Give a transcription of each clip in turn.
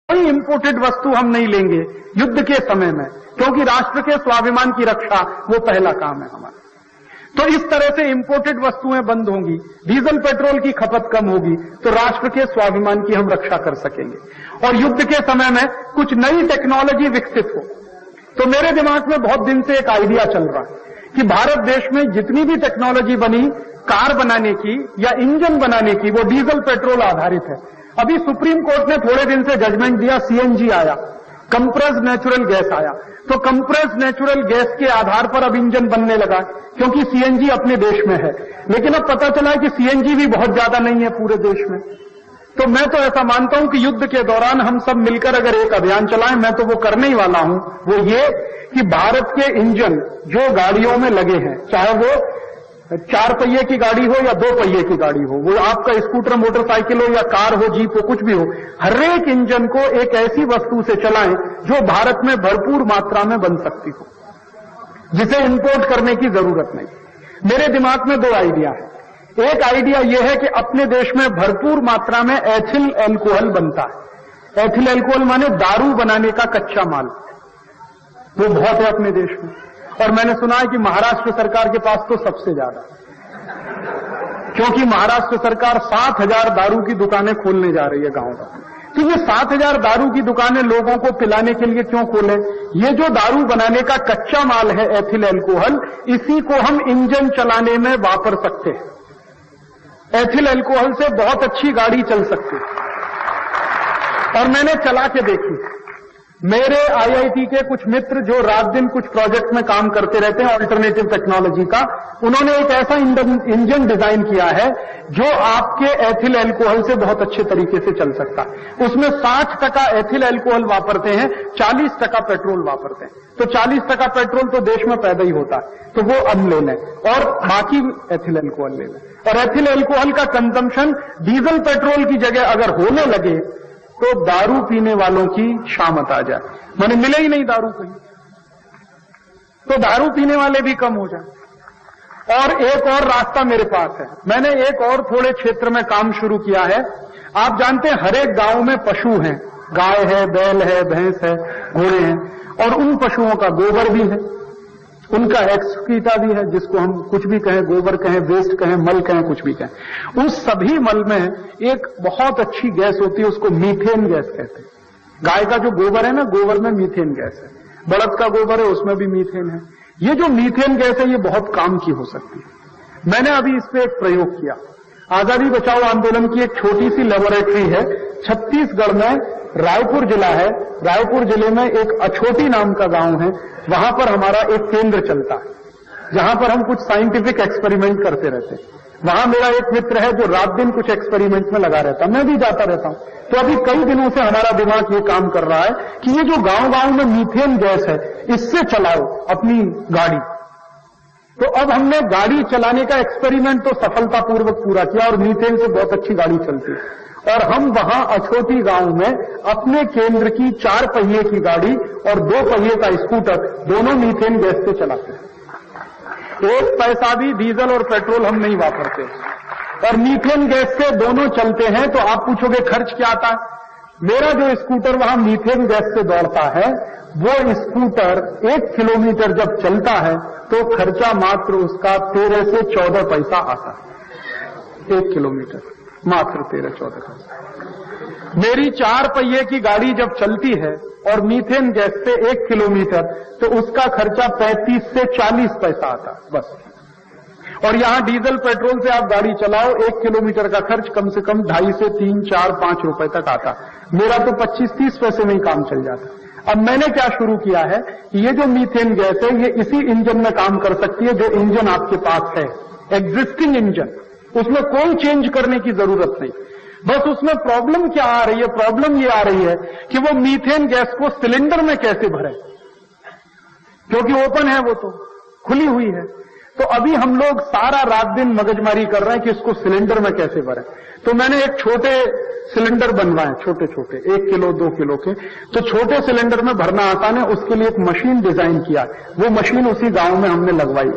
कोई इंपोर्टेड वस्तु हम नहीं लेंगे युद्ध के समय में, क्योंकि राष्ट्र के स्वाभिमान की रक्षा वो पहला काम है हमारा। तो इस तरह से इंपोर्टेड वस्तुएं बंद होंगी, डीजल पेट्रोल की खपत कम होगी, तो राष्ट्र के स्वाभिमान की हम रक्षा कर सकेंगे। और युद्ध के समय में कुछ नई टेक्नोलॉजी विकसित हो। तो मेरे दिमाग में बहुत दिन से एक आइडिया चल रहा है कि भारत देश में जितनी भी टेक्नोलॉजी बनी कार बनाने की या इंजन बनाने की, वो डीजल पेट्रोल आधारित है। अभी सुप्रीम कोर्ट ने थोड़े दिन से जजमेंट दिया, सीएनजी आया, कंप्रेस्ड नेचुरल गैस आया। तो कंप्रेस्ड नेचुरल गैस के आधार पर अब इंजन बनने लगा, क्योंकि सीएनजी अपने देश में है। लेकिन अब पता चला है कि सीएनजी भी बहुत ज्यादा नहीं है पूरे देश में। तो मैं तो ऐसा मानता हूं कि युद्ध के दौरान हम सब मिलकर अगर एक अभियान चलाएं, मैं तो वो करने ही वाला हूं, वो ये कि भारत के इंजन जो गाड़ियों में लगे हैं, चाहे वो 4 पहिए की गाड़ी हो या 2 पहिए की गाड़ी हो, वो आपका स्कूटर, मोटरसाइकिल हो या कार हो, जीप हो, कुछ भी हो, हर एक इंजन को एक ऐसी वस्तु से चलाएं जो भारत में भरपूर मात्रा में बन सकती हो, जिसे इंपोर्ट करने की जरूरत नहीं। मेरे दिमाग में 2 आइडिया है। एक आइडिया यह है कि अपने देश में भरपूर मात्रा में एथिल एल्कोहल बनता है। एथिल एल्कोहल माने दारू बनाने का कच्चा माल, वो बहुत है अपने देश में। और मैंने सुना है कि महाराष्ट्र सरकार के पास तो सबसे ज्यादा, क्योंकि महाराष्ट्र सरकार 7,000 दारू की दुकानें खोलने जा रही है गांव में। तो ये 7,000 दारू की दुकानें लोगों को पिलाने के लिए क्यों खोले? ये जो दारू बनाने का कच्चा माल है एथिल एल्कोहल, इसी को हम इंजन चलाने में वापर सकते हैं। एथिल एल्कोहल से बहुत अच्छी गाड़ी चल सकती है। और मैंने चला के देखी। मेरे आईआईटी के कुछ मित्र जो रात दिन कुछ प्रोजेक्ट में काम करते रहते हैं ऑल्टरनेटिव टेक्नोलॉजी का, उन्होंने एक ऐसा इंजन डिजाइन किया है जो आपके एथिल एल्कोहल से बहुत अच्छे तरीके से चल सकता है। उसमें 60% एथिल एल्कोहल वापरते हैं, 40% पेट्रोल वापरते हैं। तो 40% पेट्रोल तो देश में पैदा ही होता है, तो वो अब ले लें और बाकी एथिल एल्कोहल ले लें। और एथिल एल्कोहल का कंजम्पशन डीजल पेट्रोल की जगह अगर होने लगे तो दारू पीने वालों की शामत आ जाए, माने मिले ही नहीं दारू कहीं, तो दारू पीने वाले भी कम हो जाए। और एक और रास्ता मेरे पास है। मैंने एक और थोड़े क्षेत्र में काम शुरू किया है। आप जानते हैं हर एक गांव में पशु हैं, गाय है, बैल है, भैंस है, घोड़े हैं, और उन पशुओं का गोबर भी है, उनका एक्सक्रीटा भी है, जिसको हम कुछ भी कहें, गोबर कहें, वेस्ट कहें, मल कहें, कुछ भी कहें। उस सभी मल में एक बहुत अच्छी गैस होती है, उसको मीथेन गैस कहते हैं। गाय का जो गोबर है ना, गोबर में मीथेन गैस है। बड़द का गोबर है, उसमें भी मीथेन है। ये जो मीथेन गैस है, ये बहुत काम की हो सकती है। मैंने अभी इस पे एक प्रयोग किया। आजादी बचाओ आंदोलन की एक छोटी सी लेबोरेटरी है छत्तीसगढ़ में, रायपुर जिला है। रायपुर जिले में एक अछोटी नाम का गांव है, वहां पर हमारा एक केंद्र चलता है, जहां पर हम कुछ साइंटिफिक एक्सपेरिमेंट करते रहते हैं। वहां मेरा एक मित्र है जो रात दिन कुछ एक्सपेरिमेंट में लगा रहता है, मैं भी जाता रहता हूं। तो अभी कई दिनों से हमारा दिमाग ये काम कर रहा है कि ये जो गांव-गांव में मीथेन गैस है, इससे चलाओ अपनी गाड़ी। तो अब हमने गाड़ी चलाने का एक्सपेरिमेंट तो सफलतापूर्वक पूरा किया और मीथेन से बहुत अच्छी गाड़ी चलती है। और हम वहां अछोटी गांव में अपने केंद्र की 4 पहिए की गाड़ी और 2 पहिए का स्कूटर दोनों मीथेन गैस से चलाते हैं। 1 पैसा भी डीजल और पेट्रोल हम नहीं वापरते और मीथेन गैस से दोनों चलते हैं। तो आप पूछोगे खर्च क्या आता है? मेरा जो स्कूटर वहां मीथेन गैस से दौड़ता है, वो स्कूटर 1 किलोमीटर जब चलता है तो खर्चा मात्र उसका 13 से 14 पैसा आता है। 1 किलोमीटर मात्र 13-14 पैसा। मेरी 4 पहिए की गाड़ी जब चलती है और मीथेन गैस से 1 किलोमीटर, तो उसका खर्चा 35 से 40 पैसा आता है बस। और यहां डीजल पेट्रोल से आप गाड़ी चलाओ, 1 किलोमीटर का खर्च कम से कम 2.5 से 3, 4, 5 रुपए तक आता। मेरा तो 25-30 पैसे में ही काम चल जाता। अब मैंने क्या शुरू किया है कि ये जो मीथेन गैस है, ये इसी इंजन में काम कर सकती है जो इंजन आपके पास है, एग्जिस्टिंग इंजन। उसमें कोई चेंज करने की जरूरत नहीं। बस उसमें प्रॉब्लम क्या आ रही है? प्रॉब्लम ये आ रही है कि वो मीथेन गैस को सिलेंडर में कैसे भरें, क्योंकि ओपन है, वो तो खुली हुई है। तो अभी हम लोग सारा रात दिन मगजमारी कर रहे हैं कि इसको सिलेंडर में कैसे भरें। तो मैंने एक छोटे सिलेंडर बनवाए, छोटे छोटे 1 किलो 2 किलो के। तो छोटे सिलेंडर में भरना आसान है, उसके लिए एक मशीन डिजाइन किया। वो मशीन उसी गांव में हमने लगवाई।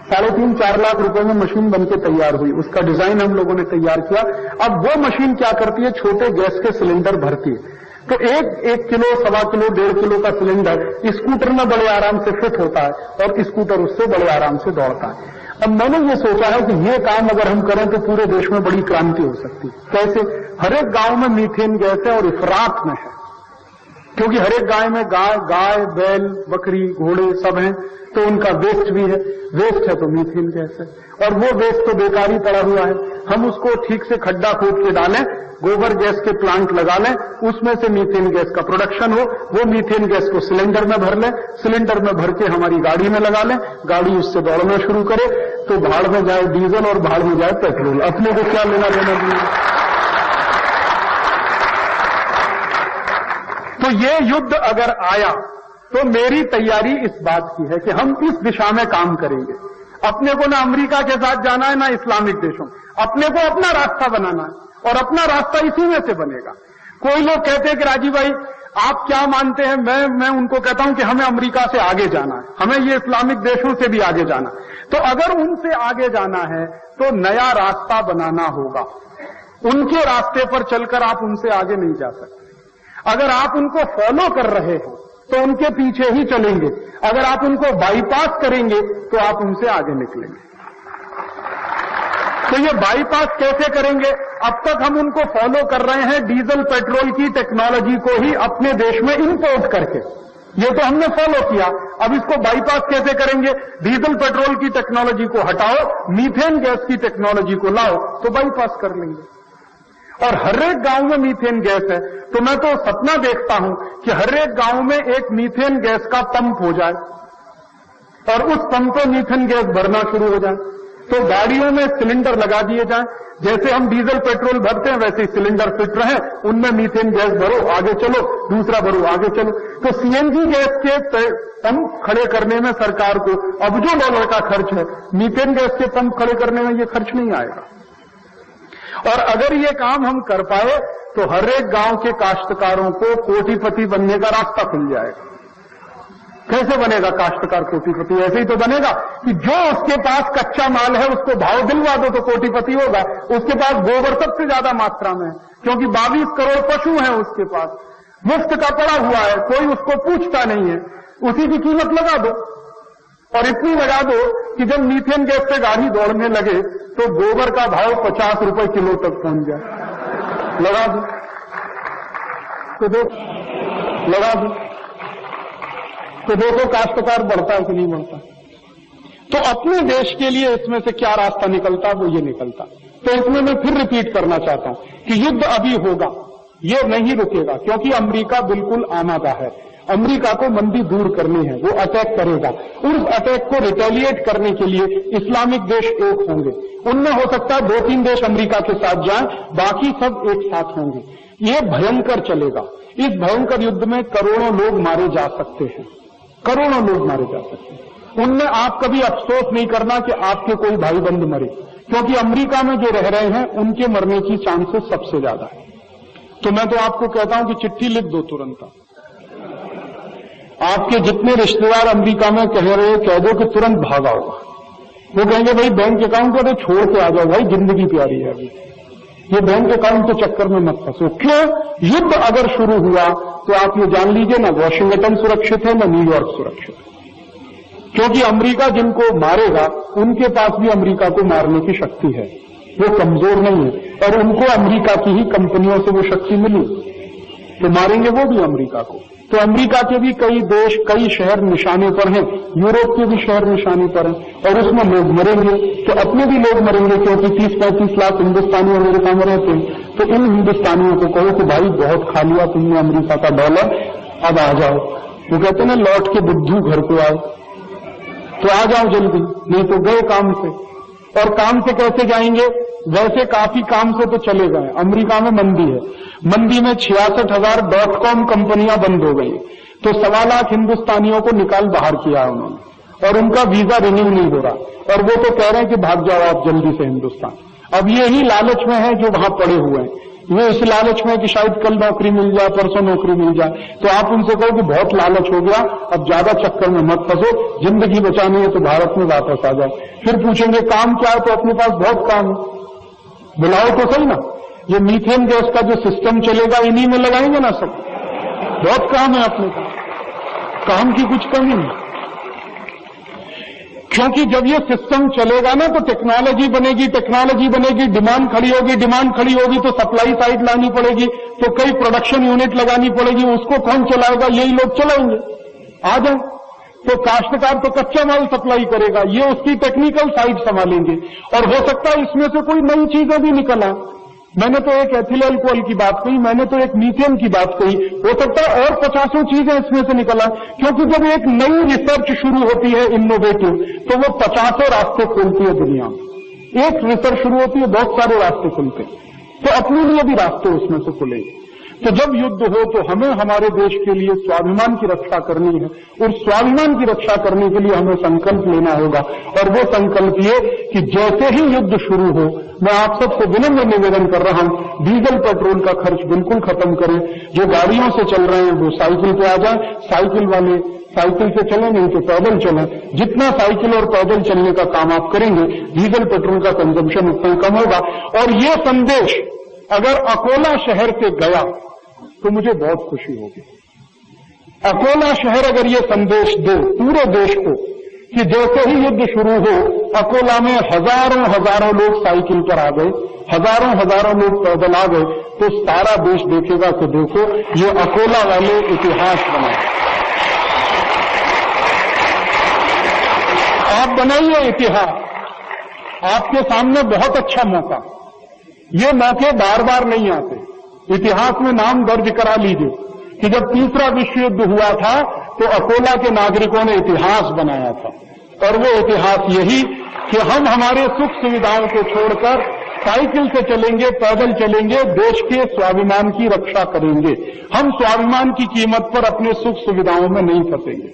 3.5-4 लाख रुपए में मशीन बनके तैयार हुई। उसका डिजाइन हम लोगों ने तैयार किया। अब वो मशीन क्या करती है? छोटे गैस के सिलेंडर भरती है। तो एक किलो, 1.25 किलो, 1.5 किलो का सिलेंडर स्कूटर में बड़े आराम से फिट होता है और स्कूटर उससे बड़े आराम से दौड़ता है। अब मैंने ये सोचा है कि ये काम अगर हम करें तो पूरे देश में बड़ी क्रांति हो सकती है। कैसे? हर एक गांव में मीथेन गैस है और इफरात में है, क्योंकि हर एक गाय में गाय, बैल, बकरी, घोड़े सब हैं, तो उनका वेस्ट भी है। वेस्ट है तो मीथेन गैस है, और वो वेस्ट तो बेकार ही पड़ा हुआ है। हम उसको ठीक से खड्डा खोद के डालें, गोबर गैस के प्लांट लगा लें, उसमें से मीथेन गैस का प्रोडक्शन हो, वो मीथेन गैस को सिलेंडर में भर लें, सिलेंडर में भर के हमारी गाड़ी में लगा लें, गाड़ी उससे दौड़ना शुरू करे, तो भाड़ में जाए डीजल और भाड़ में जाए पेट्रोल, अपने को क्या लेना देना नहीं। तो ये युद्ध अगर आया तो मेरी तैयारी इस बात की है कि हम इस दिशा में काम करेंगे। अपने को ना अमेरिका के साथ जाना है ना इस्लामिक देशों, अपने को अपना रास्ता बनाना है और अपना रास्ता इसी में से बनेगा। कोई लोग कहते हैं कि राजीव भाई आप क्या मानते हैं? मैं उनको कहता हूं कि हमें अमेरिका से आगे जाना है, हमें ये इस्लामिक देशों से भी आगे जाना। तो अगर उनसे आगे जाना है तो नया रास्ता बनाना होगा। उनके रास्ते पर चलकर आप उनसे आगे नहीं जा सकते। अगर आप उनको फॉलो कर रहे हो तो उनके पीछे ही चलेंगे, अगर आप उनको बाईपास करेंगे तो आप उनसे आगे निकलेंगे। तो ये बाईपास कैसे करेंगे? अब तक हम उनको फॉलो कर रहे हैं डीजल पेट्रोल की टेक्नोलॉजी को ही अपने देश में इंपोर्ट करके, ये तो हमने फॉलो किया। अब इसको बाईपास कैसे करेंगे? डीजल पेट्रोल की टेक्नोलॉजी को हटाओ, मीथेन गैस की टेक्नोलॉजी को लाओ, तो बाईपास कर लेंगे। और हर एक गांव में मीथेन गैस है, तो मैं तो सपना देखता हूं कि हर एक गांव में एक मीथेन गैस का पंप हो जाए और उस पंप पे मीथेन गैस भरना शुरू हो जाए। तो गाड़ियों में सिलेंडर लगा दिए जाएं, जैसे हम डीजल पेट्रोल भरते हैं वैसे ही सिलेंडर फिट रहे, उनमें मीथेन गैस भरो, आगे चलो, दूसरा भरो, आगे चलो। तो सीएनजी गैस के पंप खड़े करने में सरकार को अरबों डॉलर का खर्च है, मीथेन गैस के पंप खड़े करने में ये खर्च नहीं आएगा। और अगर ये काम हम कर पाए तो हर एक गांव के काश्तकारों को कोटिपति बनने का रास्ता खुल जाएगा। कैसे बनेगा काश्तकार कोटिपति? ऐसे ही तो बनेगा कि जो उसके पास कच्चा माल है उसको भाव दिलवा दो तो कोटिपति होगा। उसके पास गोबर सबसे ज्यादा मात्रा में है, क्योंकि 22 करोड़ पशु हैं उसके पास, मुफ्त का पड़ा हुआ है, कोई उसको पूछता नहीं है, उसी की कीमत लगा दो। और इतनी लगा दो कि जब मीथेन गैस पे गाड़ी दौड़ने लगे तो गोबर का भाव 50 रुपए किलो तक पहुंच जाए। लगा दो तो लगा दो तो देखो काश्तकार बढ़ता है कि नहीं बढ़ता। तो अपने देश के लिए इसमें से क्या रास्ता निकलता, वो ये निकलता। तो इसमें मैं फिर रिपीट करना चाहता हूं कि युद्ध अभी होगा, ये नहीं रुकेगा, क्योंकि अमेरिका बिल्कुल आमादा है। अमेरिका को मंदी दूर करनी है, वो अटैक करेगा। उस अटैक को रिटेलिएट करने के लिए इस्लामिक देश एक होंगे। उनमें हो सकता है 2-3 देश अमेरिका के साथ जाएं, बाकी सब एक साथ होंगे। ये भयंकर चलेगा। इस भयंकर युद्ध में करोड़ों लोग मारे जा सकते हैं, करोड़ों लोग मारे जा सकते हैं। उनमें आप कभी अफसोस नहीं करना कि आपके कोई भाई बंद मरे, क्योंकि अमेरिका में जो रह रहे हैं उनके मरने की चांसेस सबसे ज्यादा है। तो मैं तो आपको कहता हूं कि चिट्ठी लिख दो तुरंत। आपके जितने रिश्तेदार अमेरिका में कह रहे हो कह दो कि तुरंत भागा होगा। वो कहेंगे भाई बैंक अकाउंट को तो छोड़ के आ जाओ, भाई जिंदगी प्यारी है अभी, ये बैंक अकाउंट के चक्कर में मत फंसो। क्यों? युद्ध अगर शुरू हुआ तो आप ये जान लीजिए ना वॉशिंगटन सुरक्षित है ना न्यूयॉर्क सुरक्षित है, क्योंकि अमेरिका जिनको मारेगा उनके पास भी अमेरिका को मारने की शक्ति है, वो कमजोर नहीं है, और उनको अमेरिका की ही कंपनियों से वो शक्ति मिली, तो मारेंगे वो भी अमेरिका को। तो अमेरिका के भी कई देश, कई शहर निशाने पर हैं, यूरोप के भी शहर निशाने पर हैं, और उसमें लोग मरेंगे तो अपने भी लोग मरेंगे, क्योंकि 30-35 लाख हिंदुस्तानी अमेरिका में रहते हैं। तो इन हिंदुस्तानियों को कहो कि भाई बहुत खा लिया तुमने अमेरिका का डॉलर, अब आ जाओ। वो कहते ना लौट के बुद्धू घर को आओ, तो आ जाओ जल्दी, नहीं तो गए काम से। और काम से कैसे जाएंगे? वैसे काफी काम से तो चले गए। अमेरिका में मंदी है, मंदी में 66,000 .com कंपनियां बंद हो गई, तो 1.25 लाख हिंदुस्तानियों को निकाल बाहर किया उन्होंने, और उनका वीजा रिन्यू नहीं हो रहा, और वो तो कह रहे हैं कि भाग जाओ आप जल्दी से हिंदुस्तान। अब ये ही लालच में है जो वहां पड़े हुए हैं, वो इस लालच में कि शायद कल नौकरी मिल जाए, परसों नौकरी मिल जाए। तो आप उनसे कहो कि बहुत लालच हो गया, अब ज्यादा चक्कर में मत फंसो, जिंदगी बचानी है तो भारत में वापस आ जाओ। फिर पूछेंगे काम क्या है, तो अपने पास बहुत काम है, बुलाओ तो सही ना। ये मीथेन गैस का जो सिस्टम चलेगा इन्हीं में लगाएंगे ना सब। बहुत काम है अपने का, काम की कुछ कमी नहीं। क्योंकि जब ये सिस्टम चलेगा ना तो टेक्नोलॉजी बनेगी, डिमांड खड़ी होगी तो सप्लाई साइड लानी पड़ेगी, तो कई प्रोडक्शन यूनिट लगानी पड़ेगी, उसको कौन चलाएगा? यही लोग चलाएंगे। आ जाए तो काश्तकार तो कच्चा माल सप्लाई करेगा, ये उसकी टेक्निकल साइड संभालेंगे, और हो सकता है इसमें से कोई नई चीजें भी निकल आए। मैंने तो एक एथिल अल्कोहल की बात कही, मैंने तो एक मीथेन की बात कही, हो सकता है और 50 चीजें इसमें से निकल आए, क्योंकि जब एक नई रिसर्च शुरू होती है इनोवेटिव, तो वो 50 रास्ते खोलती है दुनिया में। एक रिसर्च शुरू होती है, बहुत सारे रास्ते खुलते हैं, तो अपने लिए भी रास्ते उसमें से खुलेंगे। तो जब युद्ध हो तो हमें हमारे देश के लिए स्वाभिमान की रक्षा करनी है, और स्वाभिमान की रक्षा करने के लिए हमें संकल्प लेना होगा। और वो संकल्प ये कि जैसे ही युद्ध शुरू हो, मैं आप सबसे विनम्र निवेदन कर रहा हूं, डीजल पेट्रोल का खर्च बिल्कुल खत्म करें। जो गाड़ियों से चल रहे हैं वो साइकिल पे आ जाए, साइकिल वाले साइकिल से चलें, नहीं तो पैदल चलें। जितना साइकिल और पैदल चलने का काम आप करेंगे, डीजल पेट्रोल का कंजम्पशन उतना कम होगा। और ये संदेश अगर अकोला शहर से गया तो मुझे बहुत खुशी होगी। अकोला शहर अगर ये संदेश दे पूरे देश को कि जैसे ही युद्ध शुरू हो, अकोला में हजारों लोग साइकिल पर आ गए, हजारों लोग पैदल आ गए, तो सारा देश देखेगा कि देखो ये अकोला वाले इतिहास बनाए। आप बनाइए इतिहास, आपके सामने बहुत अच्छा मौका। ये मौके बार बार नहीं आते। इतिहास में नाम दर्ज करा लीजिए कि जब तीसरा विश्व युद्ध हुआ था तो अकोला के नागरिकों ने इतिहास बनाया था, और वो इतिहास यही कि हम हमारे सुख सुविधाओं को छोड़कर साइकिल से चलेंगे, पैदल चलेंगे, देश के स्वाभिमान की रक्षा करेंगे। हम स्वाभिमान की कीमत पर अपने सुख सुविधाओं में नहीं फंसेंगे।